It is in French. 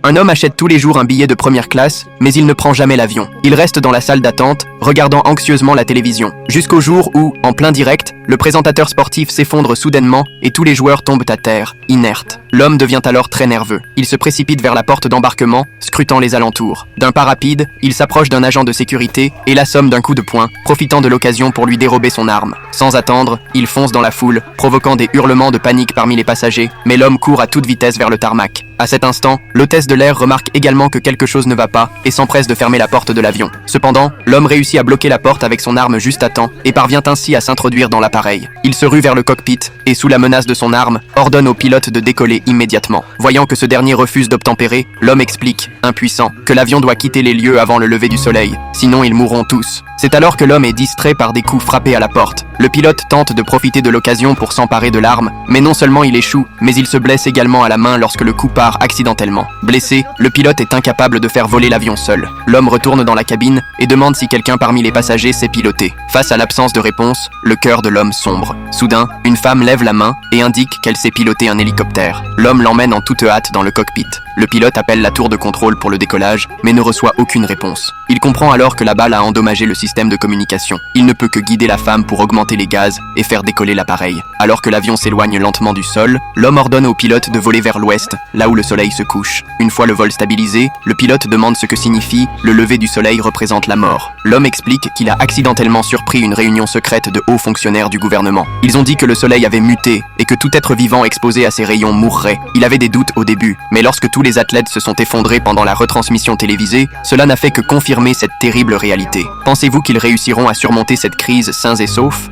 Un homme achète tous les jours un billet de première classe, mais il ne prend jamais l'avion. Il reste dans la salle d'attente, regardant anxieusement la télévision. Jusqu'au jour où, en plein direct, le présentateur sportif s'effondre soudainement et tous les joueurs tombent à terre, inertes. L'homme devient alors très nerveux. Il se précipite vers la porte d'embarquement, scrutant les alentours. D'un pas rapide, il s'approche d'un agent de sécurité et l'assomme d'un coup de poing, profitant de l'occasion pour lui dérober son arme. Sans attendre, il fonce dans la foule, provoquant des hurlements de panique parmi les passagers, mais l'homme court à toute vitesse vers le tarmac. À cet instant, l'hôtesse de l'air remarque également que quelque chose ne va pas et s'empresse de fermer la porte de l'avion. Cependant, l'homme réussit à bloquer la porte avec son arme juste à temps et parvient ainsi à s'introduire dans l'appareil. Il se rue vers le cockpit et, sous la menace de son arme, ordonne au pilote de décoller immédiatement. Voyant que ce dernier refuse d'obtempérer, l'homme explique, impuissant, que l'avion doit quitter les lieux avant le lever du soleil, sinon ils mourront tous. C'est alors que l'homme est distrait par des coups frappés à la porte. Le pilote tente de profiter de l'occasion pour s'emparer de l'arme, mais non seulement il échoue, mais il se blesse également à la main lorsque le coup part accidentellement. Blessé, le pilote est incapable de faire voler l'avion seul. L'homme retourne dans la cabine et demande si quelqu'un parmi les passagers sait piloter. Face à l'absence de réponse, le cœur de l'homme sombre. Soudain, une femme lève la main et indique qu'elle sait piloter un hélicoptère. L'homme l'emmène en toute hâte dans le cockpit. Le pilote appelle la tour de contrôle pour le décollage, mais ne reçoit aucune réponse. Il comprend alors que la balle a endommagé le système de communication. Il ne peut que guider la femme pour augmenter les gaz et faire décoller l'appareil. Alors que l'avion s'éloigne lentement du sol, l'homme ordonne au pilote de voler vers l'ouest, là où le soleil se couche. Une fois le vol stabilisé, le pilote demande ce que signifie « le lever du soleil représente la mort ». L'homme explique qu'il a accidentellement surpris une réunion secrète de hauts fonctionnaires du gouvernement. Ils ont dit que le soleil avait muté et que tout être vivant exposé à ces rayons mourrait. Il avait des doutes au début, mais lorsque tous les athlètes se sont effondrés pendant la retransmission télévisée, cela n'a fait que confirmer cette terrible réalité. Pensez-vous qu'ils réussiront à surmonter cette crise sains et saufs ?